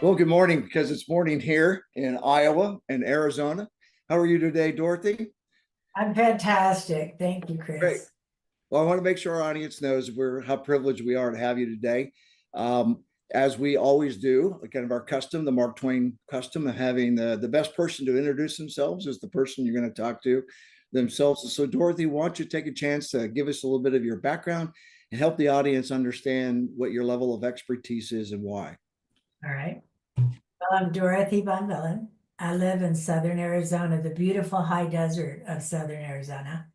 Well, good morning because it's morning here in Iowa and Arizona. How are you today, Dorothy? I'm fantastic. Thank you, Great. Chris. Well, I want to make sure our audience knows how privileged we are to have you today. Um, as we always do, kind of our custom, the Mark Twain custom of having the best person to introduce themselves is the person you're going to talk to themselves. And so, Dorothy, why don't you take a chance to give us a little bit of your background and help the audience understand what your level of expertise is and why? All right. Well, I'm Dorothy Von Villen. I live in southern Arizona, the beautiful high desert of southern Arizona.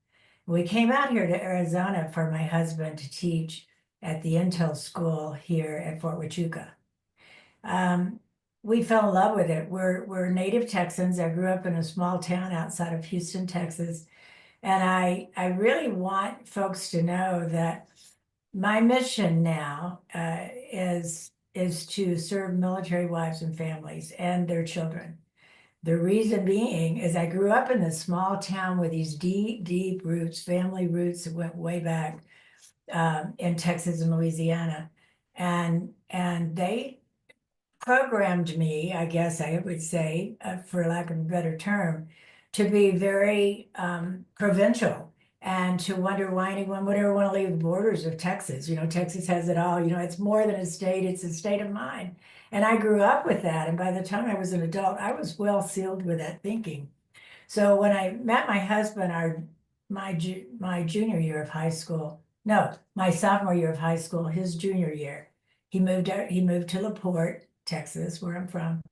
We came out here to Arizona for my husband to teach at the Intel school here at Fort Huachuca. Um, we fell in love with it. We're native Texans. I grew up in a small town outside of Houston, Texas. And I really want folks to know that my mission now is to serve military wives and families and their children. The reason being is I grew up in this small town with these deep, deep roots, family roots that went way back in Texas and Louisiana, and they programmed me, I guess I would say, for lack of a better term, to be very provincial and to wonder why anyone would ever want to leave the borders of Texas. You know, Texas has it all. You know, it's more than a state, it's a state of mind. And I grew up with that. And by the time I was an adult, I was well sealed with that thinking. So when I met my husband, my junior year of high school, no, my sophomore year of high school, his junior year, he moved to LaPorte, Texas, where I'm from.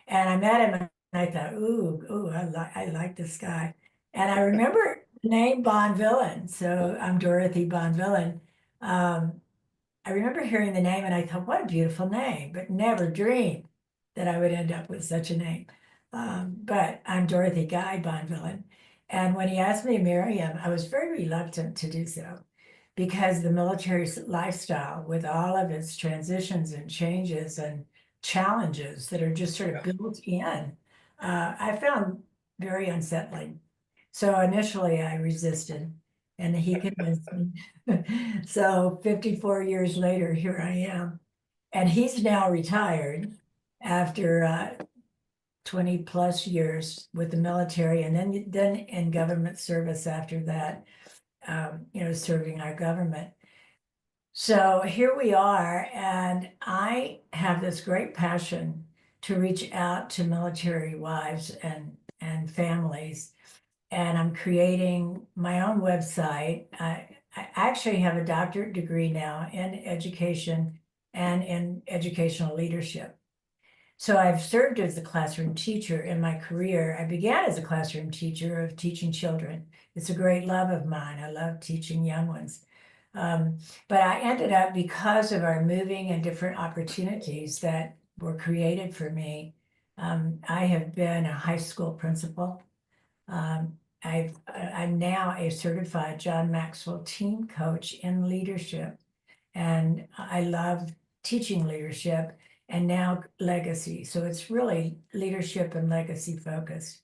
And I met him and I thought, ooh, I like this guy. And I remember the name Bon Villain. So I'm Dorothy Bon Villain. Um, I remember hearing the name and I thought, what a beautiful name, but never dreamed that I would end up with such a name. But I'm Dorothy Guy Bon Villain. And when he asked me to marry him, I was very reluctant to do so because the military lifestyle, with all of its transitions and changes and challenges that are just sort of built in, I found very unsettling. So initially I resisted and he convinced me. So 54 years later, here I am. And he's now retired after 20 plus years with the military and then in government service after that, serving our government. So here we are, and I have this great passion to reach out to military wives and families. And I'm creating my own website. I actually have a doctorate degree now in education and in educational leadership. So I've served as a classroom teacher in my career. I began as a classroom teacher of teaching children. It's a great love of mine. I love teaching young ones. Um, but I ended up, because of our moving and different opportunities that were created for me, I have been a high school principal. I'm now a certified John Maxwell team coach in leadership. And I love teaching leadership and now legacy. So it's really leadership and legacy focused.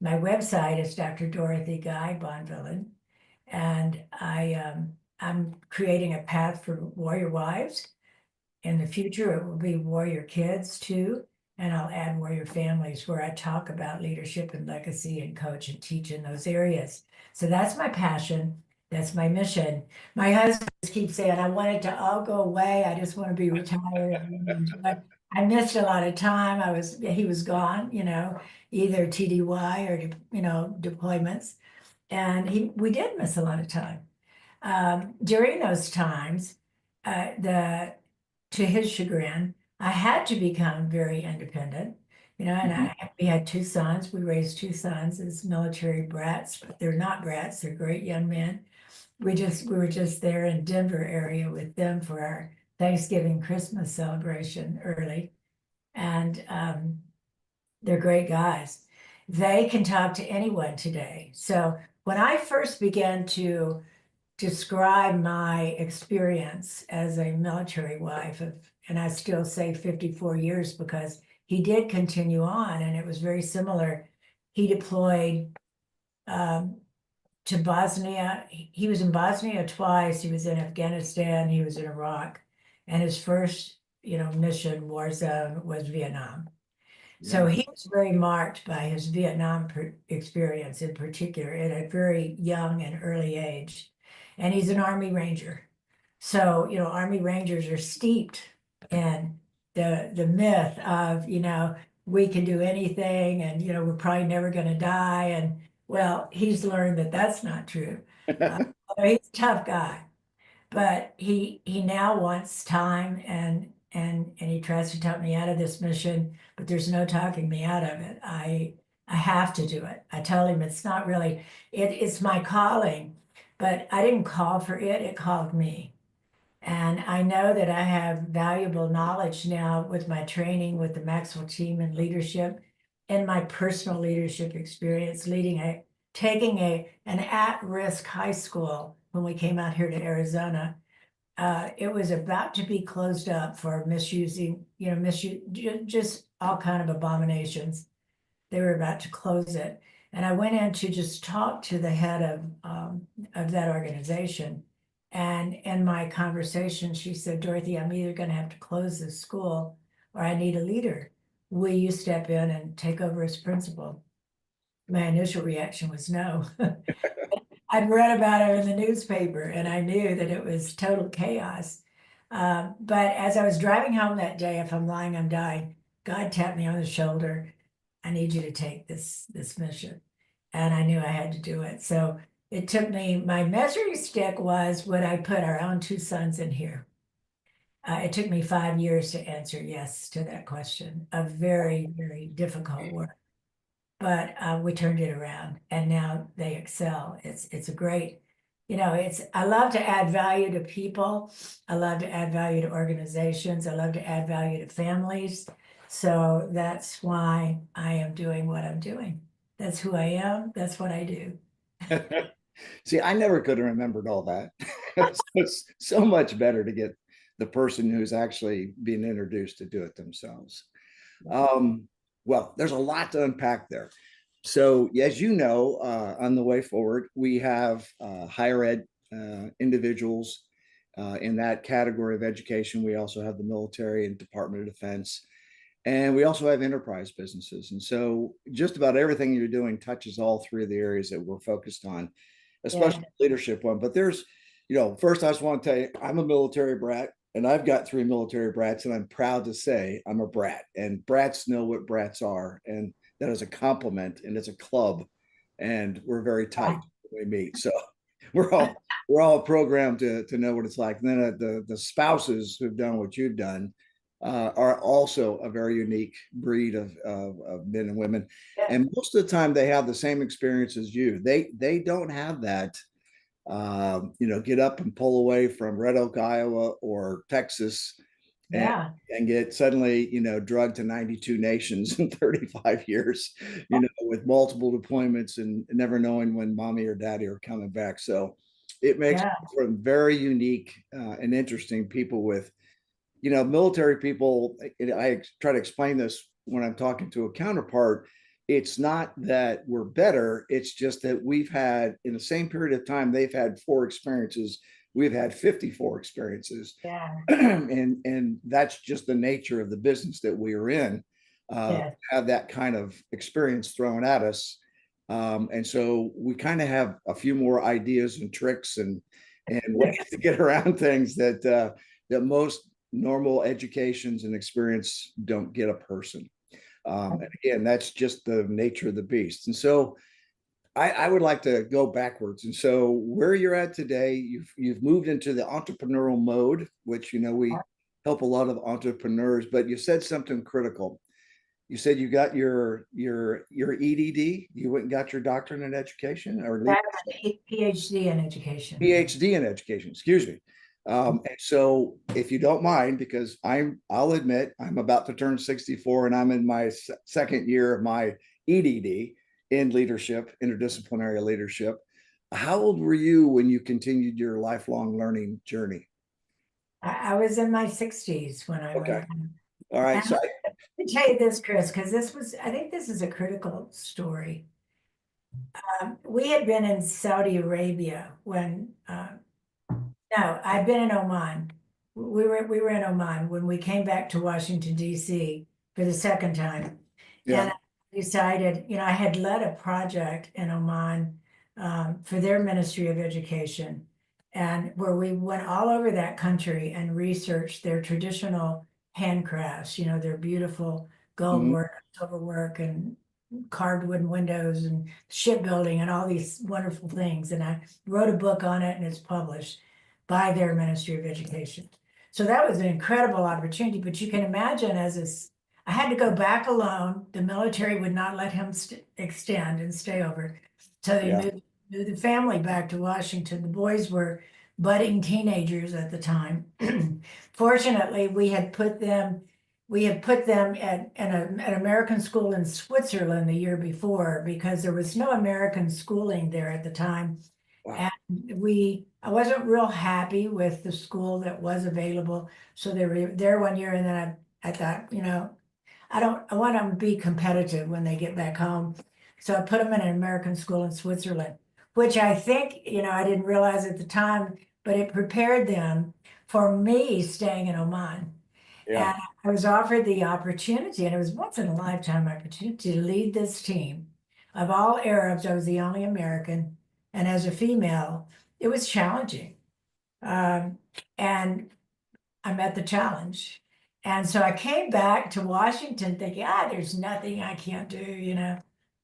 My website is Dr. Dorothy Guy Bonvillain, and I'm creating a path for warrior wives. In the future, it will be warrior kids too. And I'll add warrior families where I talk about leadership and legacy and coach and teach in those areas. So that's my passion. That's my mission. My husband keeps saying, I want it to all go away. I just want to be retired. I missed a lot of time. He was gone, either TDY or, deployments. And we did miss a lot of time. During those times, to his chagrin, I had to become very independent, and we had two sons. We raised two sons as military brats, but they're not brats. They're great young men. We were just there in Denver area with them for our Thanksgiving, Christmas celebration early. And they're great guys. They can talk to anyone today. So when I first began to describe my experience as a military wife of, and I still say 54 years because he did continue on and it was very similar. He deployed to Bosnia. He was in Bosnia twice. He was in Afghanistan. He was in Iraq. And his first mission war zone was Vietnam. So Yeah. he was very marked by his Vietnam experience in particular at a very young and early age. And he's an Army Ranger. So, Army Rangers are steeped in the myth of, we can do anything and, we're probably never going to die. And well, he's learned that that's not true. Uh, he's a tough guy, but he now wants time and he tries to talk me out of this mission, but there's no talking me out of it. I have to do it. I tell him it's not really it's my calling, but I didn't call for it, it called me. And I know that I have valuable knowledge now with my training with the Maxwell team and leadership and my personal leadership experience taking an at-risk high school when we came out here to Arizona. It was about to be closed up for misusing, just all kind of abominations. They were about to close it. And I went in to just talk to the head of that organization. And in my conversation, she said, Dorothy, I'm either going to have to close this school or I need a leader. Will you step in and take over as principal? My initial reaction was no. I'd read about it in the newspaper and I knew that it was total chaos. But as I was driving home that day, if I'm lying, I'm dying, God tapped me on the shoulder. I need you to take this mission. And I knew I had to do it. So it took me, my measuring stick was, would I put our own two sons in here? It took me 5 years to answer yes to that question, a very, very difficult work. But we turned it around and now they excel. It's a great, I love to add value to people. I love to add value to organizations. I love to add value to families. So that's why I am doing what I'm doing. That's who I am. That's what I do. See, I never could have remembered all that. It's so much better to get the person who's actually being introduced to do it themselves. Um, well, there's a lot to unpack there. So, as you know, on the way forward, we have higher ed individuals in that category of education. We also have the military and Department of Defense. And we also have enterprise businesses. And so just about everything you're doing touches all three of the areas that we're focused on, Yeah, especially the leadership one. But there's, first I just want to tell you, I'm a military brat and I've got three military brats, and I'm proud to say I'm a brat. And brats know what brats are. And that is a compliment and it's a club. And we're very tight when we meet. So we're all programmed to know what it's like. And then the spouses who've done what you've done are also a very unique breed of men and women. yeah, And most of the time they have the same experience as you. They don't have that, get up and pull away from Red Oak, Iowa or Texas and, yeah, and get suddenly, drugged to 92 nations in 35 years, with multiple deployments and never knowing when mommy or daddy are coming back. So it makes yeah, for very unique and interesting people with military people. I try to explain this when I'm talking to a counterpart. It's not that we're better. It's just that we've had, in the same period of time, they've had 4 experiences. We've had 54 experiences. yeah, And that's just the nature of the business that we are in. yeah, Have that kind of experience thrown at us. And so we kind of have a few more ideas and tricks and ways to get around things that most normal educations and experience don't get a person. And again, that's just the nature of the beast. And so I would like to go backwards. And so where you're at today, you've moved into the entrepreneurial mode, which we help a lot of entrepreneurs. But you said something critical. You said you got your EDD. You went and got your doctorate in education or PhD in education. PhD in education. Excuse me. And so, if you don't mind, because I'll admit I'm about to turn 64 and I'm in my second year of my EDD in leadership, interdisciplinary leadership. How old were you when you continued your lifelong learning journey? I was in my 60s when I Okay. went. All right. And So, let me tell you this, Chris, because I think this is a critical story. We had been in Saudi Arabia when, no, I'd been in Oman we were in Oman when we came back to Washington, D.C. for the second time. Yeah. And I decided, I had led a project in Oman for their Ministry of Education, and where we went all over that country and researched their traditional handcrafts, their beautiful gold Mhm. work, silver work, and carved wooden windows and shipbuilding and all these wonderful things. And I wrote a book on it, and it's published by their Ministry of Education. So that was an incredible opportunity, but you can imagine I had to go back alone. The military would not let him extend and stay over. So they Yeah. moved the family back to Washington. The boys were budding teenagers at the time. Fortunately, we had put them at an American school in Switzerland the year before, because there was no American schooling there at the time. Wow. And I wasn't real happy with the school that was available. So they were there one year, and then I thought, I want them to be competitive when they get back home. So I put them in an American school in Switzerland, which I think, I didn't realize at the time, but it prepared them for me staying in Oman. Yeah. And I was offered the opportunity, and it was once in a lifetime opportunity to lead this team. Of all Arabs, I was the only American. And as a female, it was challenging. Um, and I met the challenge. And so I came back to Washington thinking, there's nothing I can't do.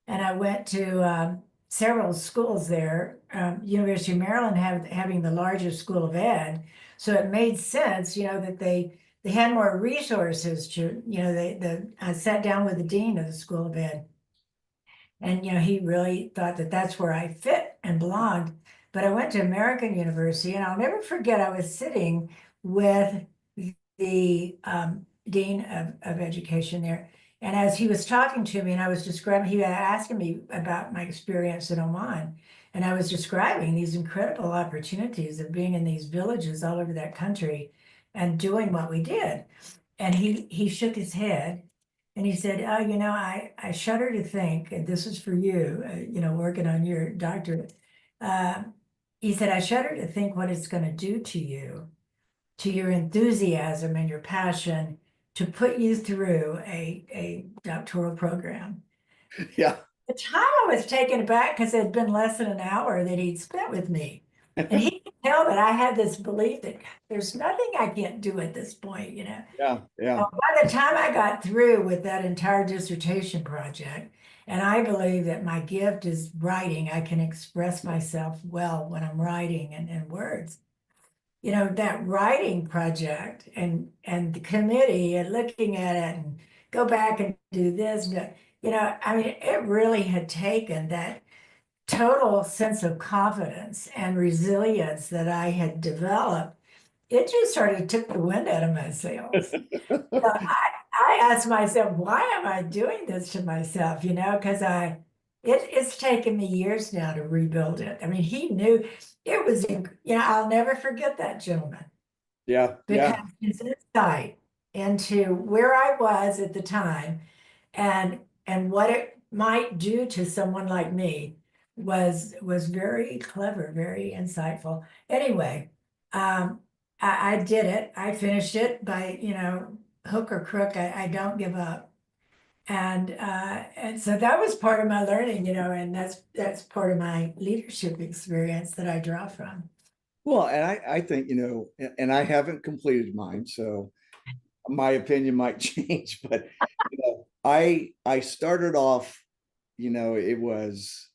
And I went to several schools there, University of Maryland having the largest school of ed. So it made sense, that they had more resources to, I sat down with the dean of the School of Ed, and he really thought that that's where I fit and belonged. But I went to American University, and I'll never forget, I was sitting with the dean of education there. And as he was talking to me, and I was describing, he was asking me about my experience in Oman. And I was describing these incredible opportunities of being in these villages all over that country and doing what we did. And he shook his head, and he said, "Oh, I shudder to think, and this is for you, working on your doctorate." Uh, he said, "I shudder to think what it's going to do to you, to your enthusiasm and your passion to put you through a doctoral program." Yeah. At the time, I was taken aback because it had been less than an hour that he'd spent with me. And he could tell that I had this belief that there's nothing I can't do at this point. Yeah. Yeah. By the time I got through with that entire dissertation project, and I believe that my gift is writing, I can express myself well when I'm writing and in words. That writing project and the committee and looking at it and go back and do this, I mean, it really had taken that total sense of confidence and resilience that I had developed. It just sort of took the wind out of my sails. I asked myself, why am I doing this to myself? Because it's taken me years now to rebuild it. I mean, he knew it was, I'll never forget that gentleman, Yeah. because Yeah. his insight into where I was at the time and what it might do to someone like me was very clever, very insightful. Anyway, I did it. I finished it by, hook or crook. I don't give up. And so that was part of my learning, and that's part of my leadership experience that I draw from. Well, and I think, and I haven't completed mine, so my opinion might change, but I started off, it was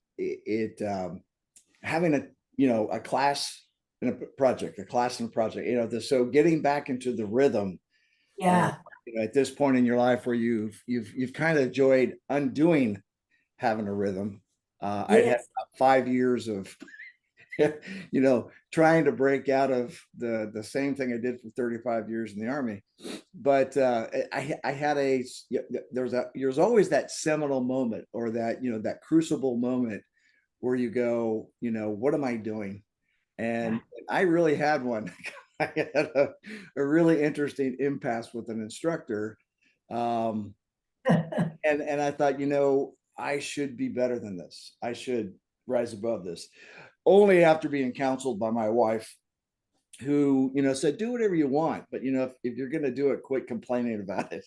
having a class and a class and a project, so getting back into the rhythm, uh, Yeah. at this point in your life where you've kind of enjoyed undoing having a rhythm. I'd had Yes. about 5 years of trying to break out of the same thing I did for 35 years in the Army. But I had there's always that seminal moment, or that crucible moment where you go, what am I doing? And I really had one. I had a really interesting impasse with an instructor. Um, and I thought, I should be better than this. I should rise above this. Only after being counseled by my wife, who, said, do whatever you want, but if you're going to do it, quit complaining about it.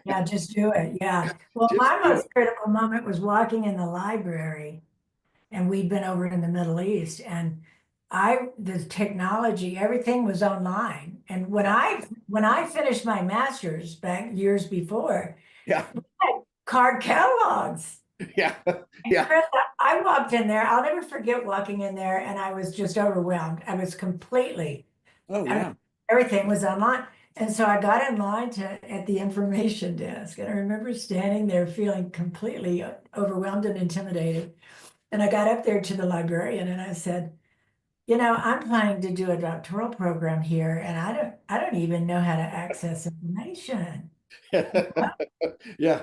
Yeah, just do it. Yeah. Well, Just my do most critical moment was walking in the library, and we'd been over in the Middle East, and the technology, everything was online. And it. when I finished my master's back years before, Yeah. I had card catalogs. Yeah. And Yeah. Chris, I walked in there. I'll never forget walking in there, and I was just overwhelmed. I was completely, Oh, I mean, yeah. everything was online. And so I got in line at the information desk, and I remember standing there feeling completely overwhelmed and intimidated. And I got up there to the librarian and I said, I'm planning to do a doctoral program here, and I don't even know how to access information. Yeah.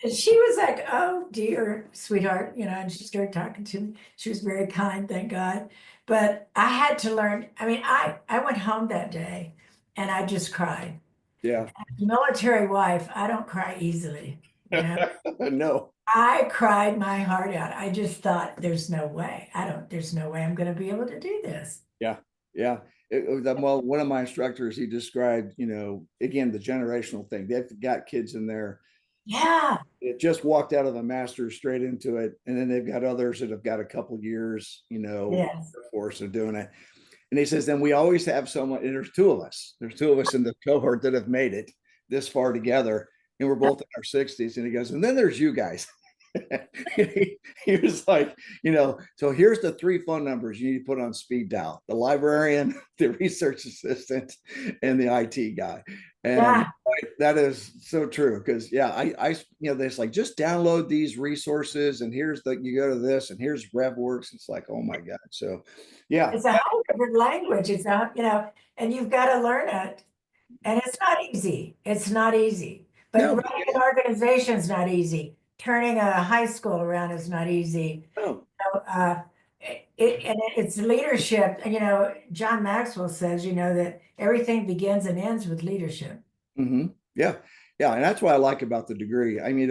And she was like, "Oh dear, sweetheart," and she started talking to me. She was very kind, thank God. But I had to learn. I mean, I went home that day and I just cried. Yeah. Military wife, I don't cry easily, No. I cried my heart out. I just thought, there's no way I'm going to be able to do this. Yeah. Yeah. Well, one of my instructors, he described, again, the generational thing. They've got kids in there Yeah. it just walked out of a master's straight into it. And then they've got others that have got a couple years, Yes. course of doing it. And he says, then we always have someone, and there's two of us. There's two of us in the cohort that have made it this far together. And we're both in our 60s. And he goes, and then there's you guys. he was like, so here's the three phone numbers you need to put on speed dial: the librarian, the research assistant, and the IT guy. And Yeah. that is so true because yeah, there's like just download these resources and you go to this and here's RevWorks. It's like, oh my God. So yeah. It's a whole different language. And you've got to learn it. And it's not easy. It's not easy. But No, running an organization is not easy. Turning a high school around is not easy. no. And it's leadership. John Maxwell says, that everything begins and ends with leadership. Mm-hmm. Yeah. Yeah. And that's what I like about the degree. I mean,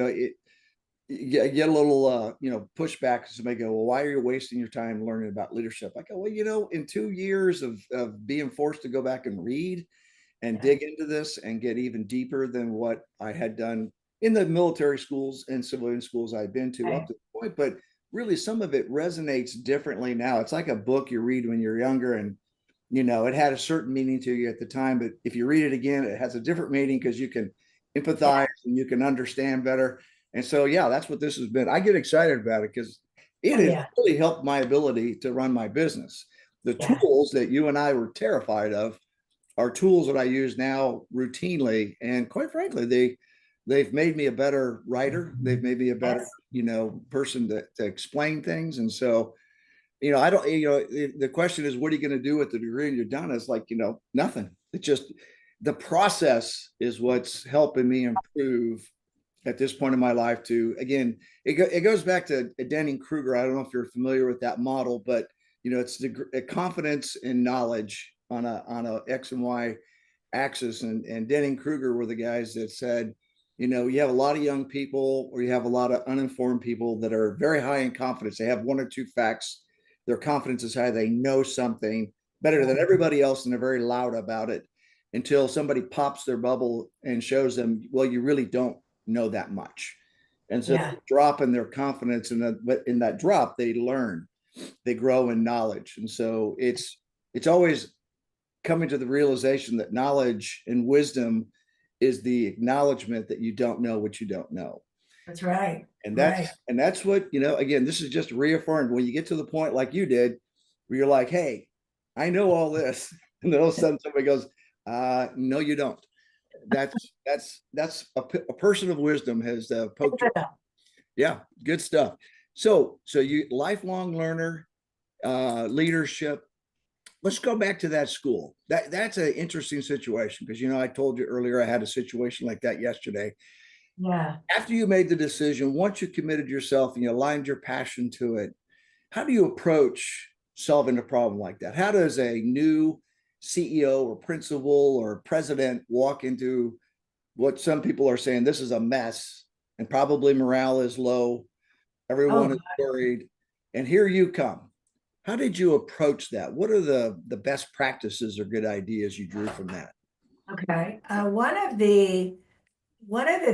you get a little pushback. Somebody go, well, why are you wasting your time learning about leadership? I go, well, in 2 years of being forced to go back and read and Yeah. dig into this and get even deeper than what I had done in the military schools and civilian schools I've been to up Right. to the point. But really, some of it resonates differently now. It's like a book you read when you're younger, and it had a certain meaning to you at the time. But if you read it again, it has a different meaning because you can Yeah. empathize and you can understand better. And so, yeah, that's what this has been. I get excited about it because it Oh, has yeah. really helped my ability to run my business. The Yeah. tools that you and I were terrified of are tools that I use now routinely. And quite frankly, they've made me a better writer. They've made me a better, Yes. person to explain things. And so, I don't, the question is, what are you going to do with the degree and you're done? It's like, nothing. It's just the process is what's helping me improve at this point in my life to, again, it goes back to Denning-Kruger. I don't know if you're familiar with that model, but it's the confidence and knowledge on a X and Y axis. And Denning-Kruger were the guys that said, you have a lot of young people or you have a lot of uninformed people that are very high in confidence. They have one or two facts. Their confidence is high. They know something better than everybody else, and they're very loud about it until somebody pops their bubble and shows them, well, you really don't know that much. And so Yeah. they drop in their confidence, but in that drop, they learn, they grow in knowledge. And so it's always coming to the realization that knowledge and wisdom is the acknowledgement that you don't know what you don't know. That's right. And that's Right. and that's what, again, this is just reaffirmed when you get to the point like you did, where you're like, hey, I know all this. And then all of a sudden somebody goes, no, you don't. That's a person of wisdom has poked you. Yeah, good stuff. So you lifelong learner, leadership. Let's go back to that school. That's an interesting situation because I told you earlier I had a situation like that yesterday. Yeah. After you made the decision, once you committed yourself and you aligned your passion to it, how do you approach solving a problem like that? How does a new CEO or principal or president walk into what some people are saying, this is a mess and probably morale is low, Oh, everyone is worried, and here you come How did you approach that? What are the best practices or good ideas you drew from that? Okay. One of the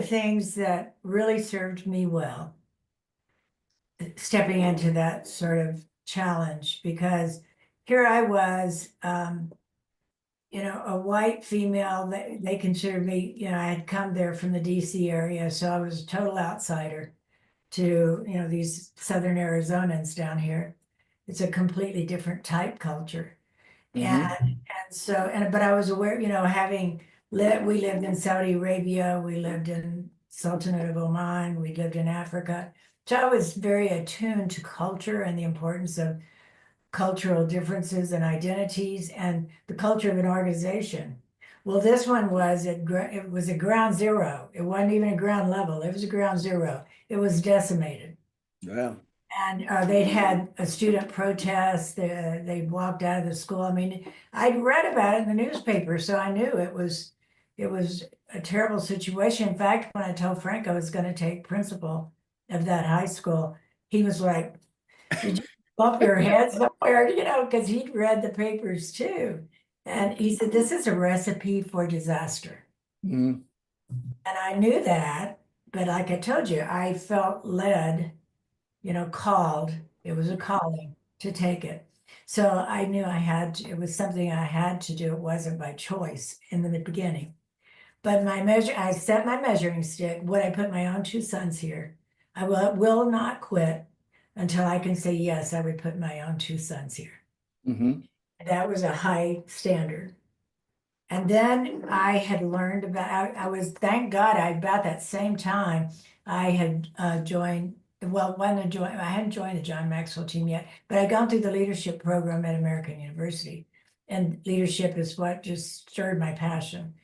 things that really served me well, stepping into that sort of challenge, because here I was, a white female. They considered me, I had come there from the DC area, so I was a total outsider to, these Southern Arizonans down here. It's a completely different type culture. And Mm-hmm. but I was aware, having lived, we lived in Saudi Arabia, we lived in Sultanate of Oman, we lived in Africa. So I was very attuned to culture and the importance of cultural differences and identities and the culture of an organization. Well, this one was it was a ground zero. It wasn't even a ground level. It was a ground zero. It was decimated. Yeah. And they'd had a student protest. They walked out of the school. I mean, I'd read about it in the newspaper, so I knew it was a terrible situation. In fact, when I told Frank I was going to take principal of that high school, he was like, "Did you bump your head somewhere?" Because he'd read the papers too. And he said, "This is a recipe for disaster." Mm-hmm. And I knew that, but like I told you, I felt led, called. It was a calling to take it. So I knew it was something I had to do. It wasn't by choice in the beginning. But I set my measuring stick. Would I put my own two sons here? I will not quit until I can say, yes, I would put my own two sons here. Mm-hmm. That was a high standard. And then I had learned I was, thank God, about that same time, I had joined, well, I hadn't joined the John Maxwell team yet, but I'd gone through the leadership program at American University. And leadership is what just stirred my passion.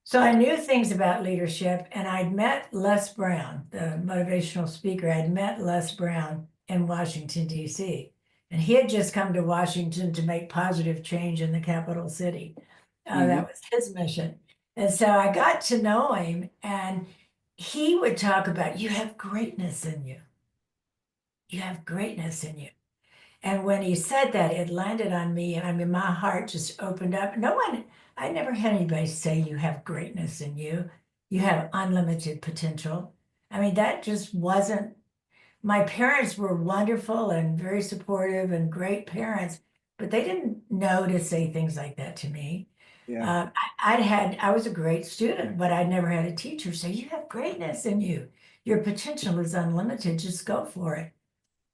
So I knew things about leadership, and I'd met Les Brown, the motivational speaker. I'd met Les Brown in Washington, D.C., and he had just come to Washington to make positive change in the capital city. Mm-hmm. That was his mission. And so I got to know him, and he would talk about, you have greatness in you. You have greatness in you. And when he said that, it landed on me. And I mean, my heart just opened up. I never had anybody say you have greatness in you. You have unlimited potential. I mean, that just wasn't, my parents were wonderful and very supportive and great parents, but they didn't know to say things like that to me. Yeah. I was a great student, but I'd never had a teacher say, you have greatness in you. Your potential is unlimited. Just go for it.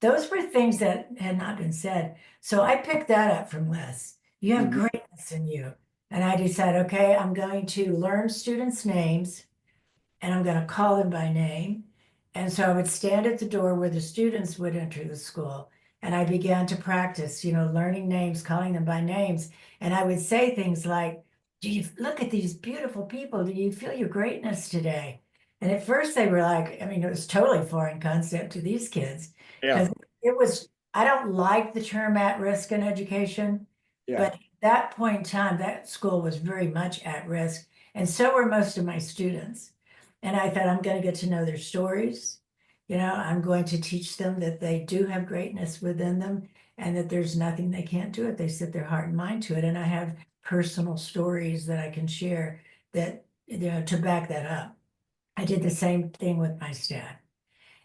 Those were things that had not been said. So I picked that up from Les. You have Mm-hmm. greatness in you. And I decided, okay, I'm going to learn students' names and I'm going to call them by name. And so I would stand at the door where the students would enter the school. And I began to practice, learning names, calling them by names. And I would say things like, do you look at these beautiful people? Do you feel your greatness today? And at first they were like, I mean, it was totally foreign concept to these kids Yeah. because I don't like the term at risk in education, Yeah. but at that point in time, that school was very much at risk. And so were most of my students. And I thought, I'm going to get to know their stories. I'm going to teach them that they do have greatness within them and that there's nothing they can't do if they set their heart and mind to it. And I have personal stories that I can share that, to back that up. I did the same thing with my staff.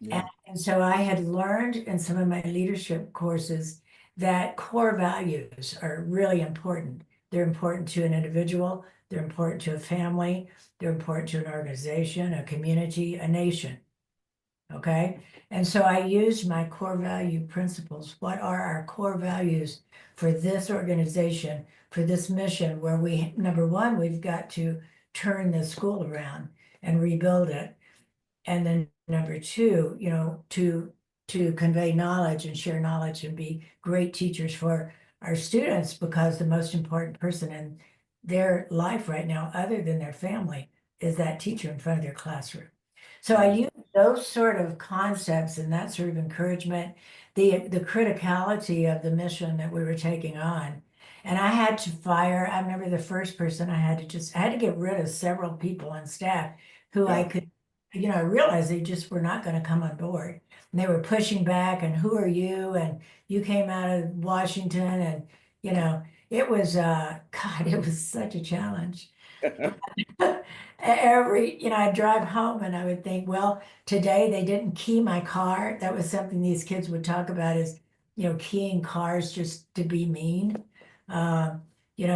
And, Yeah. and so I had learned in some of my leadership courses that core values are really important. They're important to an individual, they're important to a family, they're important to an organization, a community, a nation. Okay. And so I used my core value principles. What are our core values for this organization, for this mission, where number one, we've got to turn the school around and rebuild it. And then number two, to convey knowledge and share knowledge and be great teachers for our students, because the most important person in their life right now, other than their family, is that teacher in front of their classroom. So I use those sort of concepts and that sort of encouragement, the criticality of the mission that we were taking on. And I had to I remember the first person I had to get rid of several people on staff who I Yeah. could I realized they just were not going to come on board. And they were pushing back, and who are you? And you came out of Washington, and it was God, it was such a challenge. I'd drive home and I would think, well, today they didn't key my car. That was something these kids would talk about is, keying cars just to be mean. Um,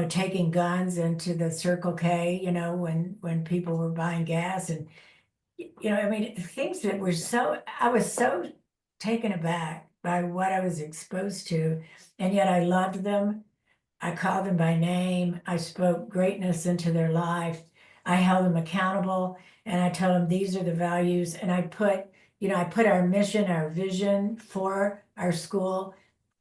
taking guns into the Circle K, when people were buying gas and, I mean, things that were I was so taken aback by what I was exposed to, and yet I loved them. I called them by name. I spoke greatness into their life. I held them accountable and I told them these are the values. And I put our mission, our vision for our school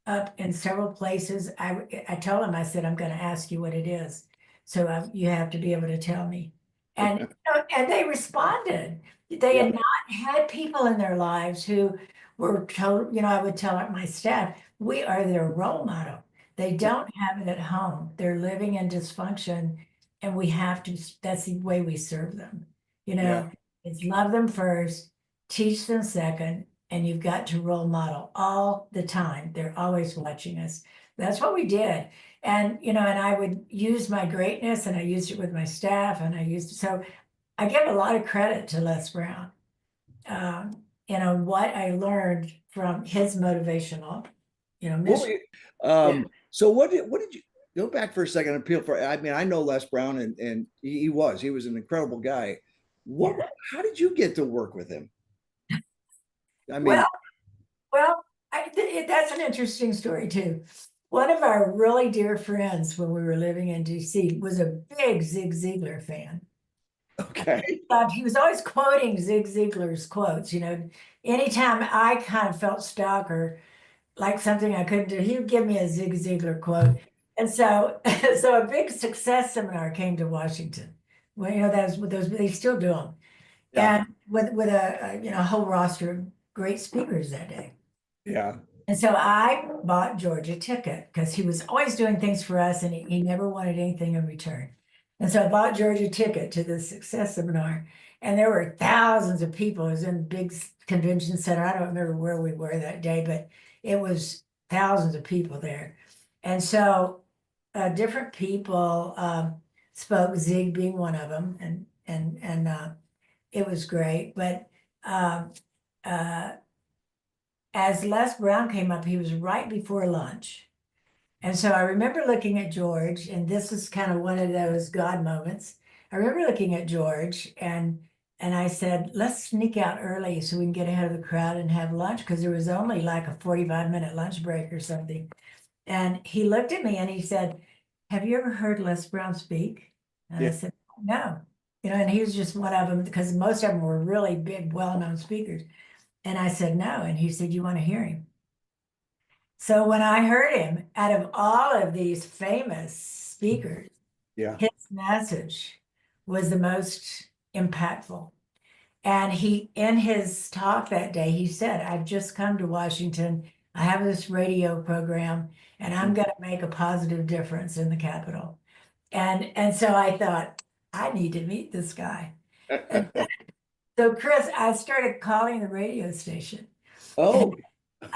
up in several places. I told them, I said, I'm going to ask you what it is. So you have to be able to tell me. And, and they responded. They Yeah, had not had people in their lives who were told, I would tell my staff, we are their role model. They don't have it at home. They're living in dysfunction, and we have to, that's the way we serve them. yeah. It's love them first, teach them second, and you've got to role model all the time. They're always watching us. That's what we did. And I would use my greatness and I used it with my staff and so I give a lot of credit to Les Brown. What I learned from his motivational, What were mission. you, Yeah. so what did you go back for a second and appeal for? I mean, I know Les Brown and he was an incredible guy. Yeah. How did you get to work with him? I Well, mean, well, that's an interesting story too. One of our really dear friends when we were living in DC was a big Zig Ziglar fan. okay. He was always quoting Zig Ziglar's quotes, anytime I kind of felt stuck or like something I couldn't do, he would give me a Zig Ziglar quote. And so, so a big success seminar came to Washington. Well, those they still do them, Yeah, and with a whole roster of great speakers that day. yeah. And so I bought George a ticket because he was always doing things for us and he never wanted anything in return. And so I bought George a ticket to the success seminar. And there were thousands of people. It was in a big convention center. I don't remember where we were that day, but it was thousands of people there. And so different people spoke, Zig being one of them, and it was great. But um, uh, as Les Brown came up, he was right before lunch. And so I remember looking at George, and this is kind of one of those God moments. I remember looking at George and I said, let's sneak out early so we can get ahead of the crowd and have lunch because there was only like a 45-minute lunch break or something. And he looked at me and he said, have you ever heard Les Brown speak? And I Yeah. said, no. And he was just one of them because most of them were really big, well-known speakers. And I said, no. And he said, you want to hear him? So when I heard him, out of all of these famous speakers, Yeah. his message was the most impactful. And in his talk that day, he said, I've just come to Washington. I have this radio program and I'm going to make a positive difference in the Capitol. And so I thought, I need to meet this guy. And so Chris, I started calling the radio station. Oh,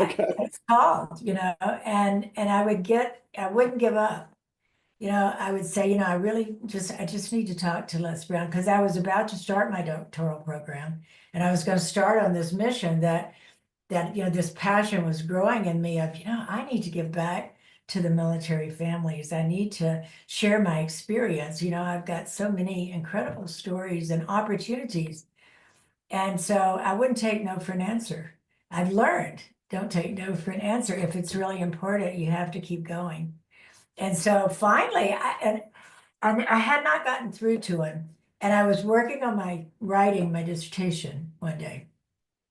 okay. It's called, and I wouldn't give up. I would say, I just need to talk to Les Brown because I was about to start my doctoral program and I was going to start on this mission that this passion was growing in me of, I need to give back to the military families. I need to share my experience. I've got so many incredible stories and opportunities. And so I wouldn't take no for an answer. I've learned, don't take no for an answer. If it's really important, you have to keep going. And so finally, and I had not gotten through to him. And I was working on writing my dissertation one day.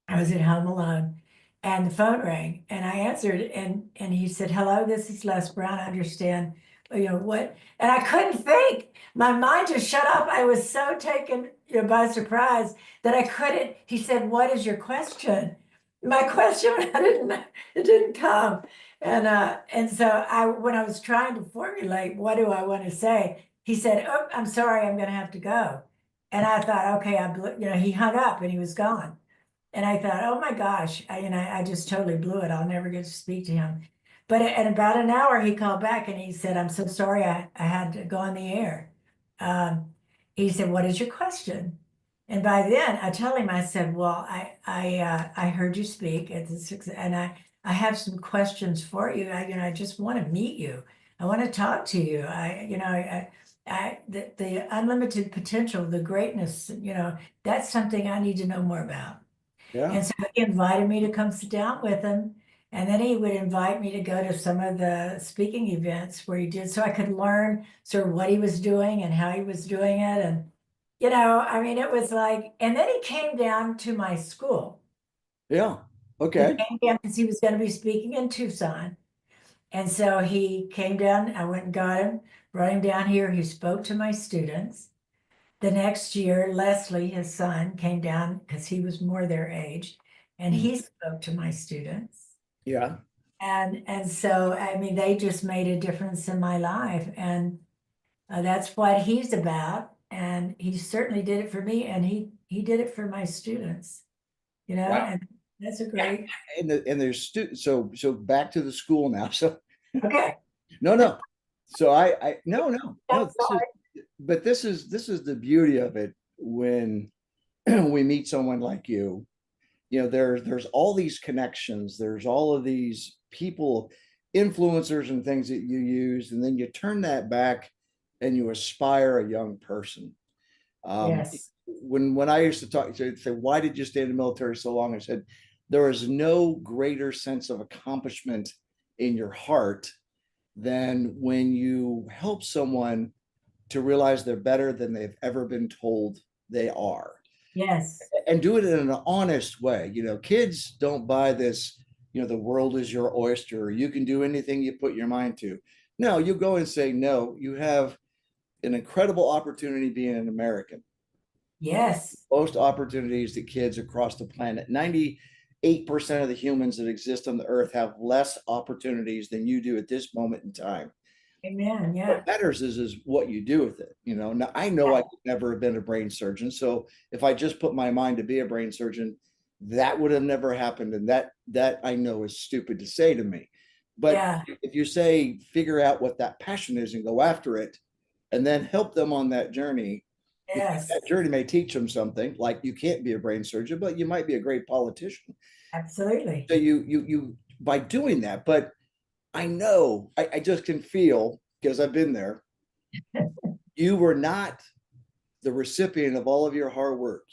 I was at home alone and the phone rang and I answered and he said, hello, this is Les Brown. I understand, what, and I couldn't think. My mind just shut up. I was so taken, by surprise that I couldn't. He said, what is your question? My question, it didn't come. And so when I was trying to formulate, what do I want to say? He said, oh, I'm sorry, I'm going to have to go. And I thought, okay, he hung up and he was gone. And I thought, oh my gosh, I just totally blew it. I'll never get to speak to him. But in about an hour, he called back and he said, I'm so sorry I had to go on the air. Um, he said, what is your question? And by then I tell him, I said, well, I heard you speak at the six, and I have some questions for you. I just want to meet you. I want to talk to you. The unlimited potential, the greatness, that's something I need to know more about. Yeah. And so he invited me to come sit down with him. And then he would invite me to go to some of the speaking events where he did, so I could learn sort of what he was doing and how he was doing it. And, it was like, and then he came down to my school. Yeah. He Okay. came down because he was going to be speaking in Tucson. And so he came down, I went and got him, brought him down here. He spoke to my students. The next year, Leslie, his son, came down because he was more their age, and Mm. he spoke to my students. Yeah. And so, they just made a difference in my life, and that's what he's about. And he certainly did it for me, and he did it for my students, Wow. and that's a great. And there's so back to the school now. So Okay. no. So no, That's all. this is the beauty of it when we meet someone like you. There's all these connections, there's all of these people, influencers and things that you use, and then you turn that back and you aspire a young person. Um, Yes. when I used to talk to say, why did you stay in the military so long? I said, there is no greater sense of accomplishment in your heart than when you help someone to realize they're better than they've ever been told they are, Yes. and do it in an honest way. Kids don't buy this, the world is your oyster, you can do anything you put your mind to. No, you go and say, no, you have an incredible opportunity being an American. Yes. Most opportunities that kids across the planet, 98% of the humans that exist on the earth have less opportunities than you do at this moment in time. Amen. Yeah. What matters is what you do with it. Now I know I could never have been a brain surgeon. So if I just put my mind to be a brain surgeon, that would have never happened. And that I know is stupid to say to me. But Yeah. if you say figure out what that passion is and go after it, and then help them on that journey, because Yes. that journey may teach them something. Like, you can't be a brain surgeon, but you might be a great politician. Absolutely. So you by doing that. But I know I just can feel, because I've been there, you were not the recipient of all of your hard work.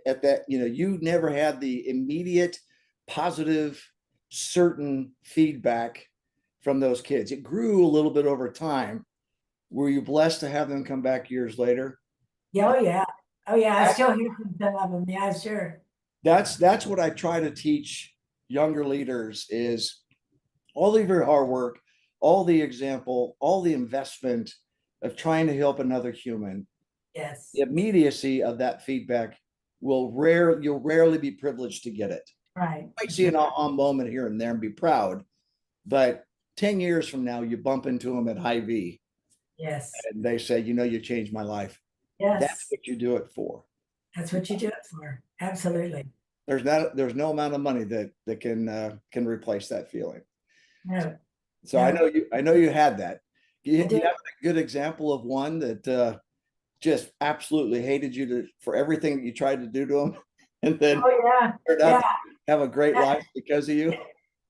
At that, you never had the immediate, positive, certain feedback from those kids. It grew a little bit over time. Were you blessed to have them come back years later? Yeah, oh yeah. Oh yeah. I still hear from some of them. Yeah, sure. That's what I try to teach younger leaders is all of your hard work, all the example, all the investment of trying to help another human. The Yes. immediacy of that feedback you'll rarely be privileged to get it. Right. You might see an aha moment here and there and be proud, but 10 years from now, you bump into them at Hy-Vee Yes. and they say, you changed my life. That's Yes. what you do it for. That's what you do it for. Absolutely. There's no amount of money that can replace that feeling. No, So I no, know you had that. Do I you did. have a good example of one that just absolutely hated you for everything that you tried to do to them, and then Oh yeah. turned out Yeah. to have a great life because of you?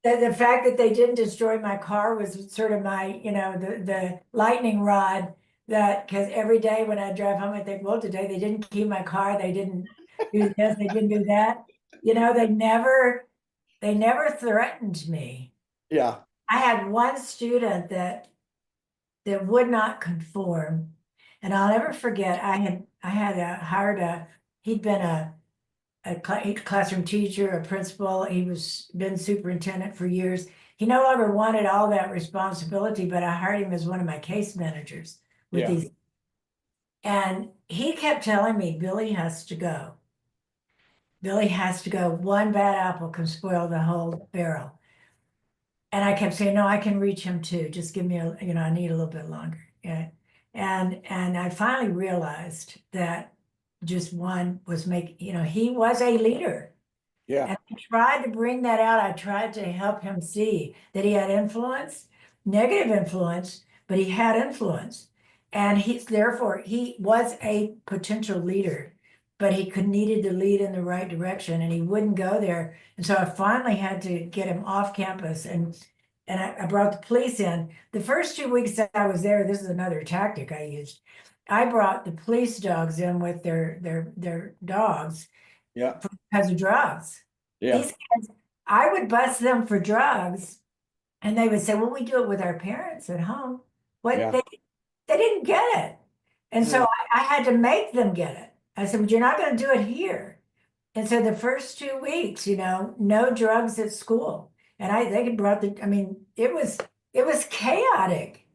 The fact that they didn't destroy my car was sort of my, the lightning rod, that because every day when I drive home, I think, well, today they didn't keep my car, they didn't do this, they didn't do that. They never threatened me. Yeah, I had one student that would not conform. And I'll never forget, I had hired he'd been a classroom teacher, a principal. He was been superintendent for years. He no longer wanted all that responsibility, but I hired him as one of my case managers with yeah, these. And he kept telling me, Billy has to go. Billy has to go. One bad apple can spoil the whole barrel. And I kept saying, no, I can reach him too. Just give me I need a little bit longer. Yeah. And I finally realized that just one was he was a leader. Yeah. And I tried to bring that out. I tried to help him see that he had influence, negative influence, but he had influence. And therefore he was a potential leader, but he needed to lead in the right direction and he wouldn't go there. And so I finally had to get him off campus and I brought the police in. The first 2 weeks that I was there, this is another tactic I used. I brought the police dogs in with their dogs Yeah. because of drugs. Yeah. These kids, I would bust them for drugs and they would say, well, we do it with our parents at home. What Yeah. they didn't get it. And so Yeah. I had to make them get it. I said, but you're not going to do it here. And so the first 2 weeks, no drugs at school. And they had brought it was chaotic.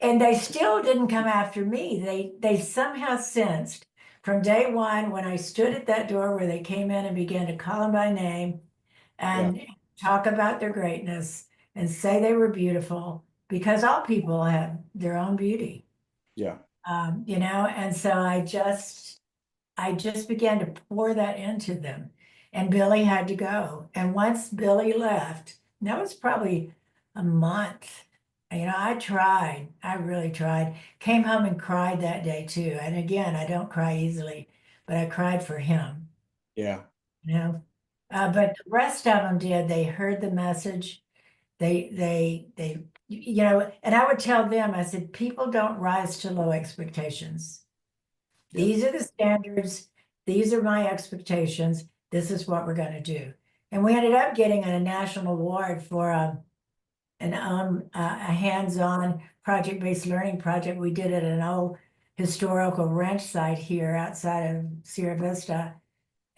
And they still didn't come after me. They somehow sensed from day one when I stood at that door where they came in and began to call them by name Yeah. and talk about their greatness and say they were beautiful because all people have their own beauty. Yeah. And so I just began to pour that into them. And Billy had to go. And once Billy left, that was probably a month. I really tried. Came home and cried that day too. And again, I don't cry easily, but I cried for him, Yeah. you know. But the rest of them did. They heard the message. And I would tell them, I said, people don't rise to low expectations. Yep. These are the standards. These are my expectations. This is what we're going to do. And we ended up getting a national award for a hands-on project-based learning project. We did it at an old historical ranch site here outside of Sierra Vista.